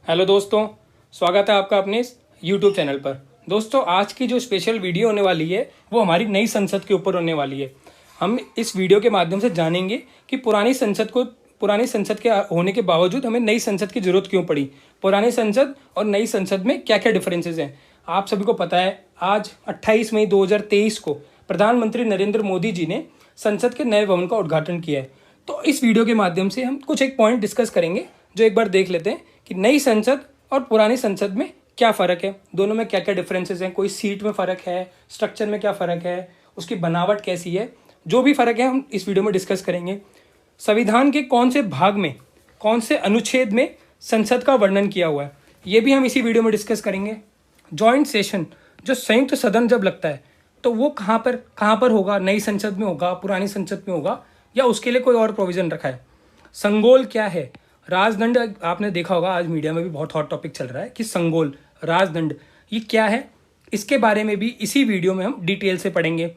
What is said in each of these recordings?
Hello दोस्तों, स्वागत है आपका अपने इस यूट्यूब चैनल पर। दोस्तों, आज की जो स्पेशल वीडियो होने वाली है वो हमारी नई संसद के ऊपर होने वाली है। हम इस वीडियो के माध्यम से जानेंगे कि पुरानी संसद के होने के बावजूद हमें नई संसद की जरूरत क्यों पड़ी। पुरानी संसद और नई संसद में क्या क्या डिफरेंसेस हैं। आप सभी को पता है, आज 28 मई 2023 को प्रधानमंत्री नरेंद्र मोदी जी ने संसद के नए भवन का उद्घाटन किया है। तो इस वीडियो के माध्यम से हम कुछ एक पॉइंट डिस्कस करेंगे, जो एक बार देख लेते हैं कि नई संसद और पुरानी संसद में क्या फ़र्क है, दोनों में क्या क्या डिफरेंसेस हैं, कोई सीट में फ़र्क है, स्ट्रक्चर में क्या फ़र्क है, उसकी बनावट कैसी है। जो भी फ़र्क है हम इस वीडियो में डिस्कस करेंगे। संविधान के कौन से भाग में, कौन से अनुच्छेद में संसद का वर्णन किया हुआ है, ये भी हम इसी वीडियो में डिस्कस करेंगे। जॉइंट सेशन, जो संयुक्त सदन जब लगता है तो वो कहाँ पर होगा, नई संसद में होगा, पुरानी संसद में होगा, या उसके लिए कोई और प्रोविज़न रखा है। संगोल क्या है, राजदंड, आपने देखा होगा आज मीडिया में भी बहुत हॉट टॉपिक चल रहा है कि संगोल, राजदंड, ये क्या है। इसके बारे में भी इसी वीडियो में हम डिटेल से पढ़ेंगे।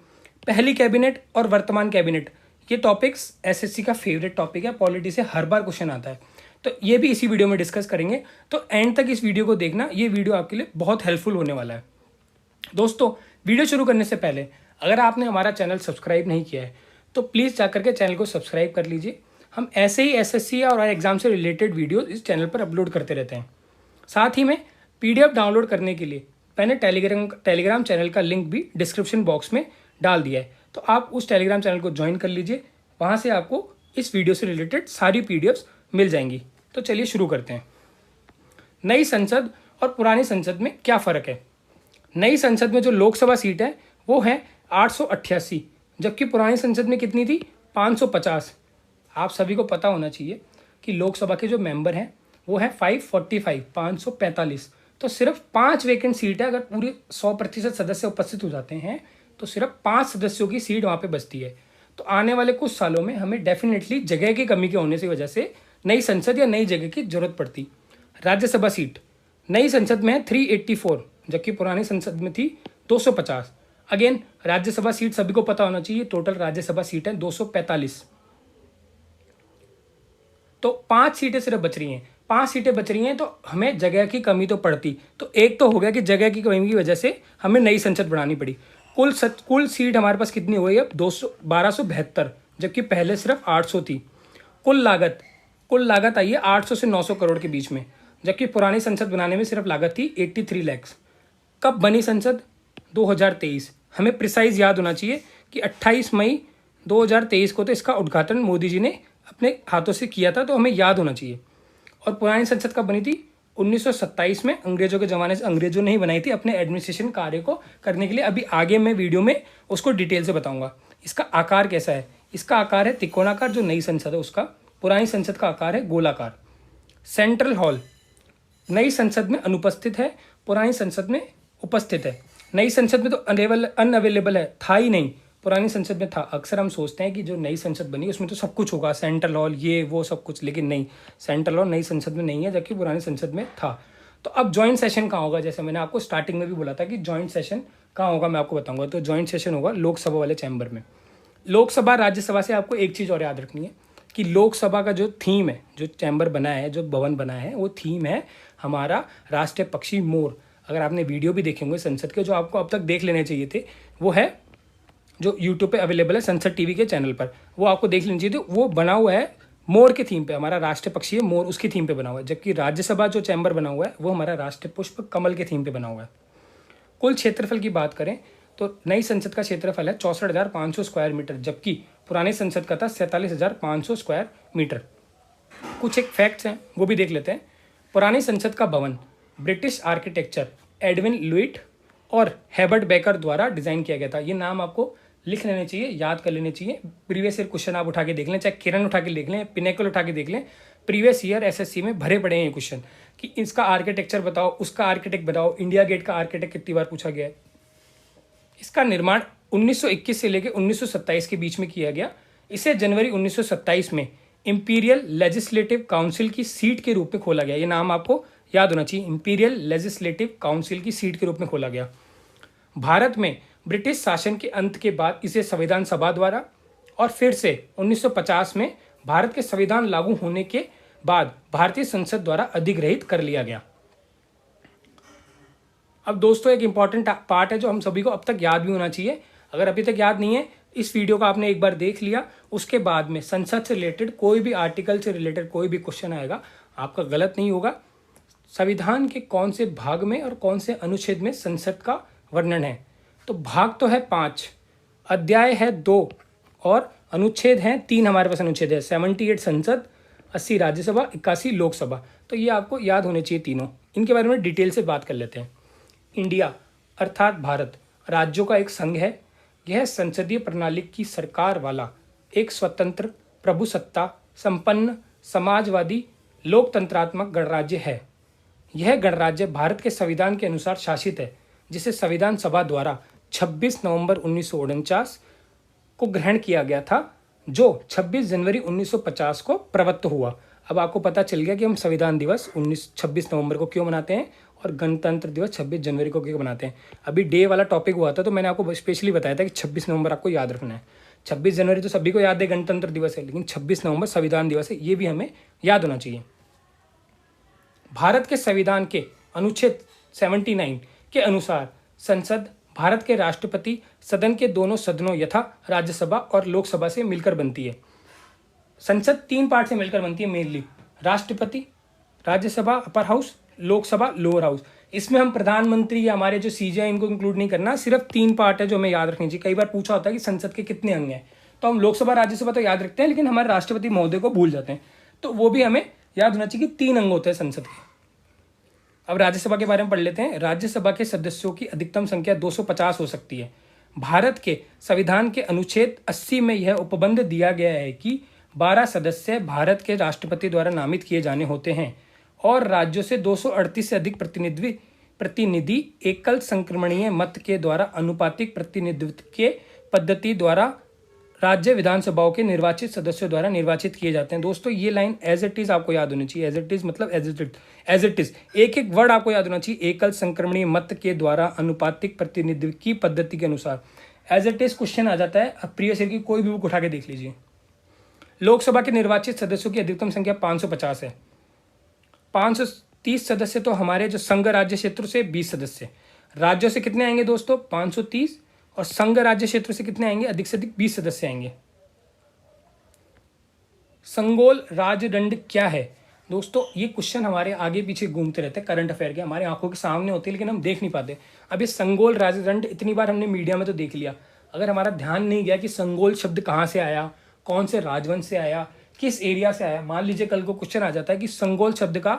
पहली कैबिनेट और वर्तमान कैबिनेट, ये टॉपिक्स एसएससी का फेवरेट टॉपिक है, पॉलिटी से हर बार क्वेश्चन आता है, तो ये भी इसी वीडियो में डिस्कस करेंगे। तो एंड तक इस वीडियो को देखना, ये वीडियो आपके लिए बहुत हेल्पफुल होने वाला है। दोस्तों, वीडियो शुरू करने से पहले अगर आपने हमारा चैनल सब्सक्राइब नहीं किया है तो प्लीज़ जाकर के चैनल को सब्सक्राइब कर लीजिए। हम ऐसे ही एसएससी और एग्जाम से रिलेटेड वीडियोस इस चैनल पर अपलोड करते रहते हैं। साथ ही में पीडीएफ डाउनलोड करने के लिए मैंने टेलीग्राम चैनल का लिंक भी डिस्क्रिप्शन बॉक्स में डाल दिया है, तो आप उस टेलीग्राम चैनल को ज्वाइन कर लीजिए। वहाँ से आपको इस वीडियो से रिलेटेड सारी पीडीएफ्स मिल जाएंगी। तो चलिए शुरू करते हैं। नई संसद और पुरानी संसद में क्या फ़र्क है। नई संसद में जो लोकसभा सीट है वो है 888, जबकि पुरानी संसद में कितनी थी, 550। आप सभी को पता होना चाहिए कि लोकसभा के जो मेंबर हैं वो है 545। तो सिर्फ 5 वैकेंट सीट है। अगर पूरे 100% सदस्य उपस्थित हो जाते हैं तो सिर्फ 5 सदस्यों की सीट वहाँ पे बचती है। तो आने वाले कुछ सालों में हमें डेफिनेटली जगह की कमी के होने की वजह से नई संसद या नई जगह की जरूरत पड़ती। राज्यसभा सीट नई संसद में है 384, जबकि पुरानी संसद में थी 250। अगेन राज्यसभा सीट सभी को पता होना चाहिए, टोटल राज्यसभा सीट है 245। तो 5 सीटें सिर्फ बच रही हैं। 5 सीटें बच रही हैं तो हमें जगह की कमी तो पड़ती। तो एक तो हो गया कि जगह की कमी की वजह से हमें नई संसद बनानी पड़ी। कुल सीट हमारे पास कितनी हो गई अब, 1272, जबकि पहले सिर्फ 800 थी। कुल लागत आई है 800 से 900 करोड़ के बीच में, जबकि पुरानी संसद बनाने में सिर्फ लागत थी 83 लाख। कब बनी संसद, 2023। हमें प्रिसाइज याद होना चाहिए कि 28 मई 2023 को तो इसका उद्घाटन मोदी जी ने अपने हाथों से किया था, तो हमें याद होना चाहिए। और पुरानी संसद कब बनी थी, 1927 में। अंग्रेजों के ज़माने से अंग्रेजों ने ही बनाई थी अपने एडमिनिस्ट्रेशन कार्य को करने के लिए। अभी आगे मैं वीडियो में उसको डिटेल से बताऊंगा। इसका आकार कैसा है, इसका आकार है त्रिकोणाकार, जो नई संसद है उसका। पुरानी संसद का आकार है गोलाकार। सेंट्रल हॉल नई संसद में अनुपस्थित है, पुरानी संसद में उपस्थित है। नई संसद में तो अनअवेलेबल है, था ही नहीं, पुरानी संसद में था। अक्सर हम सोचते हैं कि जो नई संसद बनी उसमें तो सब कुछ होगा, सेंट्रल हॉल, ये वो सब कुछ, लेकिन नहीं, सेंट्रल हॉल नई संसद में नहीं है, जबकि पुरानी संसद में था। तो अब जॉइंट सेशन कहाँ होगा, जैसे मैंने आपको स्टार्टिंग में भी बोला था कि जॉइंट सेशन कहाँ होगा, मैं आपको बताऊंगा। तो जॉइंट सेशन होगा लोकसभा वाले चैम्बर में। लोकसभा राज्यसभा से आपको एक चीज़ और याद रखनी है कि लोकसभा का जो थीम है, जो चैम्बर बना है, जो भवन बना है, वो थीम है हमारा राष्ट्रीय पक्षी मोर। अगर आपने वीडियो भी देखे होंगे संसद के, जो आपको अब तक देख लेने चाहिए थे, वो है जो यूट्यूब पे अवेलेबल है संसद टीवी के चैनल पर, वो आपको देख लेनी चाहिए। वो बना हुआ है मोर के थीम पे, हमारा राष्ट्रीय पक्षी है मोर, उसकी थीम पे बना हुआ है। जबकि राज्यसभा जो चैम्बर बना हुआ है वो हमारा राष्ट्रीय पुष्प कमल के थीम पे बना हुआ है। कुल क्षेत्रफल की बात करें तो नई संसद का क्षेत्रफल है 64,500 स्क्वायर मीटर, जबकि पुरानी संसद का था 47,500 स्क्वायर मीटर। कुछ एक फैक्ट्स हैं वो भी देख लेते हैं। पुरानी संसद का भवन ब्रिटिश आर्किटेक्चर एडविन लुइट और हेबर्ट बेकर द्वारा डिजाइन किया गया था। ये नाम आपको लिख लेने चाहिए, याद कर लेने चाहिए। प्रीवियस ईयर क्वेश्चन आप उठा के देख लें, चाहे किरण उठा के देख लें, पिनेकल उठा के देख लें, प्रीवियस ईयर एसएससी में भरे पड़े हैं ये क्वेश्चन कि इसका आर्किटेक्चर बताओ, उसका आर्किटेक्ट बताओ। इंडिया गेट का आर्किटेक्ट कितनी बार पूछा गया है। इसका निर्माण 1921 से लेकर 1927 के बीच में किया गया। इसे जनवरी 1927 में इंपीरियल लेजिस्लेटिव काउंसिल की सीट के रूप में खोला गया। ये नाम आपको याद होना चाहिए, इंपीरियल लेजिस्लेटिव काउंसिल की सीट के रूप में खोला गया। भारत में ब्रिटिश शासन के अंत के बाद इसे संविधान सभा द्वारा और फिर से 1950 में भारत के संविधान लागू होने के बाद भारतीय संसद द्वारा अधिग्रहित कर लिया गया। अब दोस्तों एक इंपॉर्टेंट पार्ट है जो हम सभी को अब तक याद भी होना चाहिए। अगर अभी तक याद नहीं है, इस वीडियो को आपने एक बार देख लिया, उसके बाद में संसद से रिलेटेड कोई भी आर्टिकल से रिलेटेड कोई भी क्वेश्चन आएगा, आपका गलत नहीं होगा। संविधान के कौन से भाग में और कौन से अनुच्छेद में संसद का वर्णन है? तो भाग तो है 5, अध्याय है 2 और अनुच्छेद हैं 3। हमारे पास अनुच्छेद है 78 संसद, 80 राज्यसभा, 81 लोकसभा। तो ये आपको याद होने चाहिए तीनों। इनके बारे में डिटेल से बात कर लेते हैं। इंडिया अर्थात भारत राज्यों का एक संघ है। यह संसदीय प्रणाली की सरकार वाला एक स्वतंत्र प्रभुसत्ता संपन्न समाजवादी लोकतंत्रात्मक गणराज्य है। यह गणराज्य भारत के संविधान के अनुसार शासित है, जिसे संविधान सभा द्वारा 26 नवंबर 1949 को ग्रहण किया गया था, जो 26 जनवरी 1950 को प्रवत्त हुआ। अब आपको पता चल गया कि हम संविधान दिवस 26 नवंबर को क्यों मनाते हैं और गणतंत्र दिवस 26 जनवरी को क्यों मनाते हैं। अभी डे वाला टॉपिक हुआ था तो मैंने आपको स्पेशली बताया था कि 26 नवंबर आपको याद रखना है। 26 जनवरी तो सभी को याद है गणतंत्र दिवस है, लेकिन 26 नवंबर संविधान दिवस है, ये भी हमें याद होना चाहिए। भारत के संविधान के अनुच्छेद 79 के अनुसार संसद भारत के राष्ट्रपति सदन के दोनों सदनों यथा राज्यसभा और लोकसभा से मिलकर बनती है। संसद 3 पार्ट से मिलकर बनती है मेनली, राष्ट्रपति, Rajya Sabha upper house, Lok Sabha lower house. इसमें हम प्रधानमंत्री या हमारे जो सीजे इनको इंक्लूड नहीं करना, सिर्फ 3 पार्ट है जो हमें याद रखनी चाहिए। कई बार पूछा होता है कि संसद के कितने अंग हैं, तो हम लोकसभा राज्यसभा तो याद रखते हैं, लेकिन हमारे राष्ट्रपति महोदय को भूल जाते हैं, तो वो भी हमें याद होना चाहिए कि 3 अंग होते हैं संसद के। अब राज्यसभा के बारे में पढ़ लेते हैं। राज्यसभा के सदस्यों की अधिकतम संख्या 250 हो सकती है। भारत के संविधान के अनुच्छेद 80 में यह उपबंध दिया गया है कि 12 सदस्य भारत के राष्ट्रपति द्वारा नामित किए जाने होते हैं और राज्यों से 238 से अधिक प्रतिनिधि एकल संक्रमणीय मत के द्वारा अनुपातिक प्रतिनिधित्व के पद्धति द्वारा राज्य विधानसभाओं के निर्वाचित सदस्यों द्वारा निर्वाचित किए जाते हैं। दोस्तों ये लाइन एज इट इज आपको याद होनी चाहिए। एज इट इज मतलब एज इट इज, एक एक वर्ड आपको याद होना चाहिए। एकल संक्रमणीय मत के द्वारा अनुपातिक प्रतिनिधित्व की पद्धति के अनुसार एज इट इज क्वेश्चन आ जाता है। अब प्रीवियस ईयर की कोई भी बुक उठा के देख लीजिए। लोकसभा के निर्वाचित सदस्यों की अधिकतम संख्या 550 है। 530 सदस्य तो हमारे जो संघ राज्य क्षेत्र से 20 सदस्य। राज्यों से कितने आएंगे दोस्तों? 530, और संघ राज्य क्षेत्र से कितने आएंगे? अधिक से अधिक 20 सदस्य आएंगे। संगोल राजदंड क्या है? दोस्तों ये क्वेश्चन हमारे आगे पीछे घूमते रहते हैं, करंट अफेयर के हमारे आंखों के सामने होते हैं, लेकिन हम देख नहीं पाते। अब ये संगोल राजदंड इतनी बार हमने मीडिया में तो देख लिया, अगर हमारा ध्यान नहीं गया कि संगोल शब्द कहाँ से आया, कौन से राजवंश से आया, किस एरिया से आया। मान लीजिए कल को क्वेश्चन आ जाता है कि संगोल शब्द का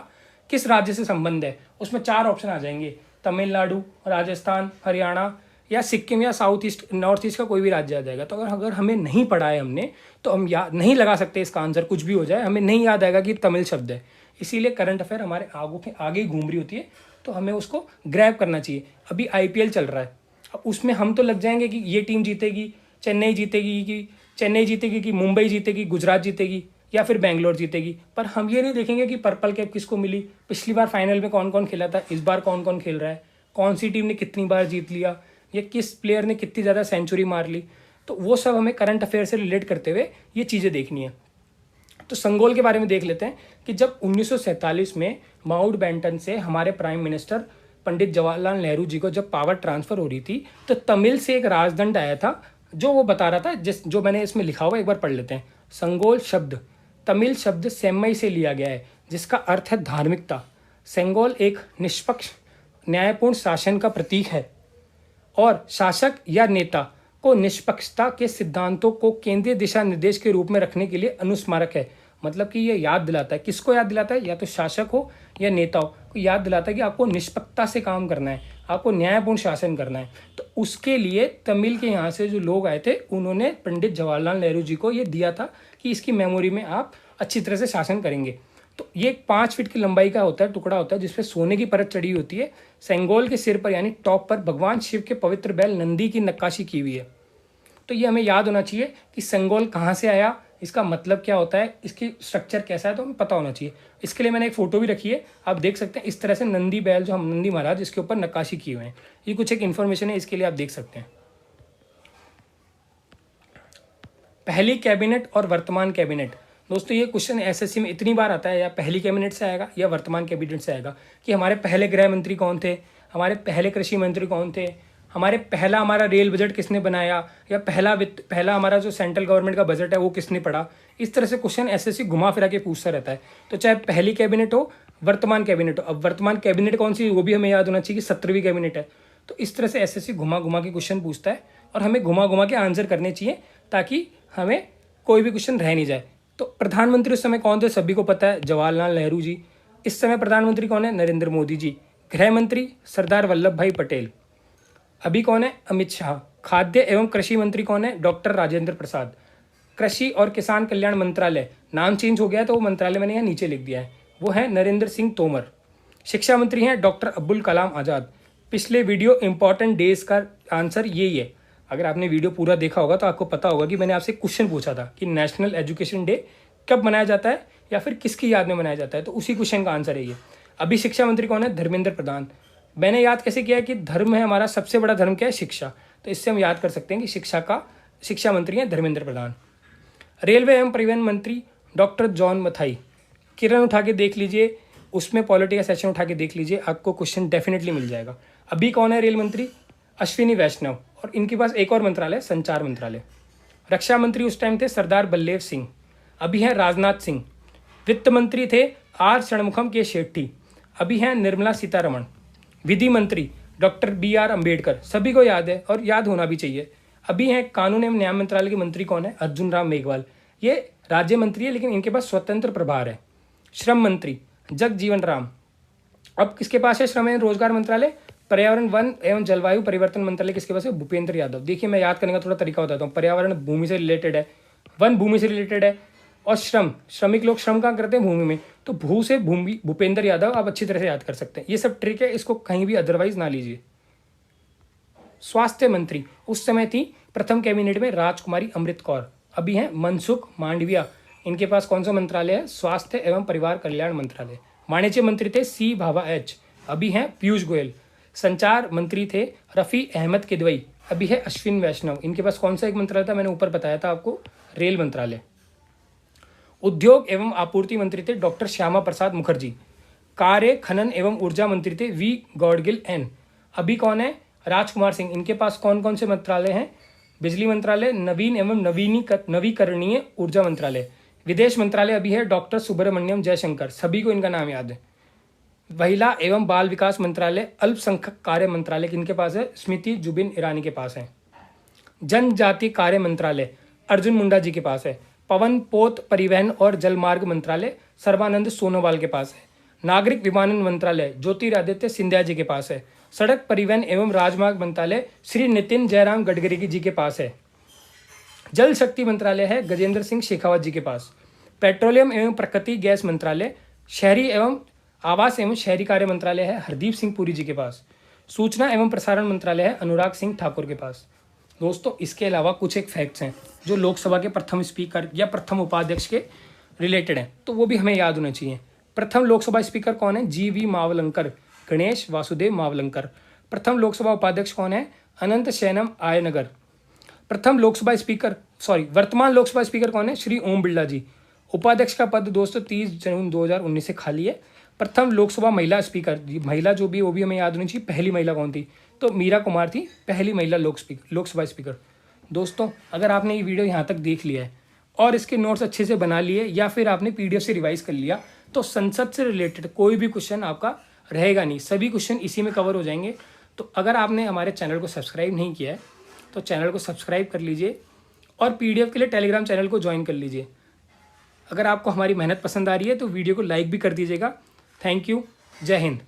किस राज्य से संबंध है, उसमें 4 ऑप्शन आ जाएंगे, तमिलनाडु, राजस्थान, हरियाणा या सिक्किम या साउथ ईस्ट नॉर्थ ईस्ट का कोई भी राज्य आ जाएगा। तो अगर हमें नहीं पढ़ा है हमने, तो हम याद नहीं लगा सकते इसका आंसर, कुछ भी हो जाए हमें नहीं याद आएगा कि तमिल शब्द है। इसीलिए करंट अफेयर हमारे आगों के आगे ही घूम रही होती है, तो हमें उसको ग्रैब करना चाहिए। अभी IPL चल रहा है, अब उसमें हम तो लग जाएंगे कि ये टीम जीतेगी, चेन्नई जीतेगी कि मुंबई जीतेगी, गुजरात जीतेगी या फिर बेंगलोर जीतेगी, पर हम ये नहीं देखेंगे कि पर्पल कैप किसको मिली, पिछली बार फाइनल में कौन कौन खेला था, इस बार कौन कौन खेल रहा है, कौन सी टीम ने कितनी बार जीत लिया, या किस प्लेयर ने कितनी ज़्यादा सेंचुरी मार ली। तो वो सब हमें करंट अफेयर से रिलेट करते हुए ये चीज़ें देखनी है। तो संगोल के बारे में देख लेते हैं कि जब 1947 में माउंटबेटन से हमारे प्राइम मिनिस्टर पंडित जवाहरलाल नेहरू जी को जब पावर ट्रांसफ़र हो रही थी, तो तमिल से एक राजदंड आया था जो वो बता रहा था, जो मैंने इसमें लिखा हुआ एक बार पढ़ लेते हैं। संगोल शब्द तमिल शब्द सेम्मई से लिया गया है, जिसका अर्थ है धार्मिकता। सेंगोल एक निष्पक्ष न्यायपूर्ण शासन का प्रतीक है और शासक या नेता को निष्पक्षता के सिद्धांतों को केंद्रीय दिशा निर्देश के रूप में रखने के लिए अनुस्मारक है। मतलब कि ये याद दिलाता है, किसको याद दिलाता है? या तो शासक हो या नेता हो, को याद दिलाता है कि आपको निष्पक्षता से काम करना है, आपको न्यायपूर्ण शासन करना है। तो उसके लिए तमिल के यहाँ से जो लोग आए थे, उन्होंने पंडित जवाहरलाल नेहरू जी को ये दिया था कि इसकी मेमोरी में आप अच्छी तरह से शासन करेंगे। तो ये 5 फीट की लंबाई का होता है, टुकड़ा होता है, जिसपे सोने की परत चढ़ी होती है। सेंगोल के सिर पर यानी टॉप पर भगवान शिव के पवित्र बैल नंदी की नक्काशी की हुई है। तो ये हमें याद होना चाहिए कि सेंगोल कहाँ से आया, इसका मतलब क्या होता है, इसकी स्ट्रक्चर कैसा है, तो हमें पता होना चाहिए। इसके लिए मैंने एक फ़ोटो भी रखी है, आप देख सकते हैं। इस तरह से नंदी बैल जो हम नंदी महाराज, इसके ऊपर नक्काशी किए हुए हैं। ये कुछ एक इन्फॉर्मेशन है, इसके लिए आप देख सकते हैं। पहली कैबिनेट और वर्तमान कैबिनेट दोस्तों ये क्वेश्चन एसएससी में इतनी बार आता है, या पहली कैबिनेट से आएगा या वर्तमान कैबिनेट से आएगा, कि हमारे पहले गृह मंत्री कौन थे, हमारे पहले कृषि मंत्री कौन थे, हमारा रेल बजट किसने बनाया, या पहला हमारा जो सेंट्रल गवर्नमेंट का बजट है वो किसने पढ़ा। इस तरह से क्वेश्चन एसएससी घुमा फिरा के पूछता रहता है। तो चाहे पहली कैबिनेट हो, वर्तमान कैबिनेट हो, अब वर्तमान कैबिनेट कौन सी वो भी हमें याद होना चाहिए कि 17वीं कैबिनेट है। तो इस तरह से एसएससी घुमा घुमा के क्वेश्चन पूछता है और हमें घुमा घुमा के आंसर करने चाहिए ताकि हमें कोई भी क्वेश्चन रह नहीं जाए। तो प्रधानमंत्री उस समय कौन थे, सभी को पता है, जवाहरलाल नेहरू जी। इस समय प्रधानमंत्री कौन है, नरेंद्र मोदी जी। गृह मंत्री सरदार वल्लभ भाई पटेल। अभी कौन है, अमित शाह। खाद्य एवं कृषि मंत्री कौन है, डॉक्टर राजेंद्र प्रसाद। कृषि और किसान कल्याण मंत्रालय, नाम चेंज हो गया है तो वो मंत्रालय मैंने यहाँ नीचे लिख दिया है, वो है नरेंद्र सिंह तोमर। शिक्षा मंत्री हैं डॉक्टर अब्दुल कलाम आज़ाद। पिछले वीडियो इंपॉर्टेंट डेज का आंसर यही है। अगर आपने वीडियो पूरा देखा होगा तो आपको पता होगा कि मैंने आपसे क्वेश्चन पूछा था कि नेशनल एजुकेशन डे कब मनाया जाता है या फिर किसकी याद में मनाया जाता है, तो उसी क्वेश्चन का आंसर है ये। अभी शिक्षा मंत्री कौन है, धर्मेंद्र प्रधान। मैंने याद कैसे किया कि धर्म है हमारा सबसे बड़ा धर्म क्या है, शिक्षा, तो इससे हम याद कर सकते हैं कि शिक्षा मंत्री हैं धर्मेंद्र प्रधान। रेलवे एवं परिवहन मंत्री डॉक्टर जॉन मथाई। किरण उठा के देख लीजिए, उसमें पॉलिटी का सेशन उठा के देख लीजिए, आपको क्वेश्चन डेफिनेटली मिल जाएगा। अभी कौन है रेल मंत्री, अश्विनी वैष्णव, और इनके पास एक और मंत्रालय, संचार मंत्रालय। रक्षा मंत्री उस टाइम थे सरदार बल्लेव सिंह। अभी हैं राजनाथ सिंह। वित्त मंत्री थे आर षणमुखम के शेट्टी। अभी हैं निर्मला सीतारमण। विधि मंत्री डॉक्टर BR अम्बेडकर, सभी को याद है और याद होना भी चाहिए। अभी हैं कानून एवं न्याय मंत्रालय के मंत्री कौन है, अर्जुन राम मेघवाल। ये राज्य मंत्री है लेकिन इनके पास स्वतंत्र प्रभार है। श्रम मंत्री जगजीवन राम। अब किसके पास है श्रम एवं रोजगार मंत्रालय, पर्यावरण वन एवं जलवायु परिवर्तन मंत्रालय किसके पास है, भूपेंद्र यादव। देखिए मैं याद करने का थोड़ा तरीका बताता हूँ। पर्यावरण भूमि से रिलेटेड है, वन भूमि से रिलेटेड है, और श्रमिक लोग श्रम कहाँ करते हैं, भूमि में, तो भू से भूमि, भूपेंद्र यादव आप अच्छी तरह से याद कर सकते हैं। ये सब ट्रिक है, इसको कहीं भी अदरवाइज ना लीजिए। स्वास्थ्य मंत्री उस समय थी प्रथम कैबिनेट में राजकुमारी अमृत कौर। अभी हैं मनसुख मांडविया। इनके पास कौन सा मंत्रालय है, स्वास्थ्य एवं परिवार कल्याण मंत्रालय। वाणिज्य मंत्री थे C भाभा H। अभी हैं पीयूष गोयल। संचार मंत्री थे रफ़ी अहमद किदवई। अभी है अश्विन वैष्णव। इनके पास कौन सा एक मंत्रालय था, मैंने ऊपर बताया था आपको, रेल मंत्रालय। उद्योग एवं आपूर्ति मंत्री थे डॉक्टर श्यामा प्रसाद मुखर्जी। कार्य खनन एवं ऊर्जा मंत्री थे V गॉडगिल N। अभी कौन है, राजकुमार सिंह। इनके पास कौन कौन से मंत्रालय हैं, बिजली मंत्रालय, नवीन एवं नवीकरणीय ऊर्जा मंत्रालय। विदेश मंत्रालय अभी है डॉक्टर सुब्रमण्यम जयशंकर, सभी को इनका नाम याद है। महिला एवं बाल विकास मंत्रालय, अल्पसंख्यक कार्य मंत्रालय किनके पास है, स्मृति जुबिन ईरानी के पास है। जनजाति कार्य मंत्रालय अर्जुन मुंडा जी के पास है। पवन पोत परिवहन और जलमार्ग मंत्रालय सर्बानंद सोनोवाल के पास है। नागरिक विमानन मंत्रालय ज्योतिरादित्य सिंधिया जी के पास है। सड़क परिवहन एवं राजमार्ग मंत्रालय श्री नितिन जयराम गडकरी जी के पास है। जल शक्ति मंत्रालय है गजेंद्र सिंह शेखावत जी के पास। पेट्रोलियम एवं प्राकृतिक गैस मंत्रालय, शहरी एवं आवास एवं शहरी कार्य मंत्रालय है हरदीप सिंह पुरी जी के पास। सूचना एवं प्रसारण मंत्रालय है अनुराग सिंह ठाकुर के पास। दोस्तों इसके अलावा कुछ एक फैक्ट्स हैं जो लोकसभा के प्रथम स्पीकर या प्रथम उपाध्यक्ष के रिलेटेड हैं, तो वो भी हमें याद होने चाहिए। प्रथम लोकसभा स्पीकर कौन है, GV मावलंकर, गणेश वासुदेव मावलंकर। प्रथम लोकसभा उपाध्यक्ष कौन है, अनंत शयनम आयनगर। वर्तमान लोकसभा स्पीकर कौन है, श्री ओम बिरला जी। उपाध्यक्ष का पद दोस्तों 30 जून 2019 से खाली है। प्रथम लोकसभा महिला स्पीकर, महिला जो भी वो भी हमें याद होनी चाहिए, पहली महिला कौन थी, तो मीरा कुमार थी पहली महिला लोकसभा स्पीकर। दोस्तों अगर आपने ये वीडियो यहाँ तक देख लिया है और इसके नोट्स अच्छे से बना लिए या फिर आपने PDF से रिवाइज कर लिया, तो संसद से रिलेटेड कोई भी क्वेश्चन आपका रहेगा नहीं, सभी क्वेश्चन इसी में कवर हो जाएंगे। तो अगर आपने हमारे चैनल को सब्सक्राइब नहीं किया है तो चैनल को सब्सक्राइब कर लीजिए और PDF के लिए टेलीग्राम चैनल को ज्वाइन कर लीजिए। अगर आपको हमारी मेहनत पसंद आ रही है तो वीडियो को लाइक भी कर दीजिएगा। थैंक यू, जय हिंद।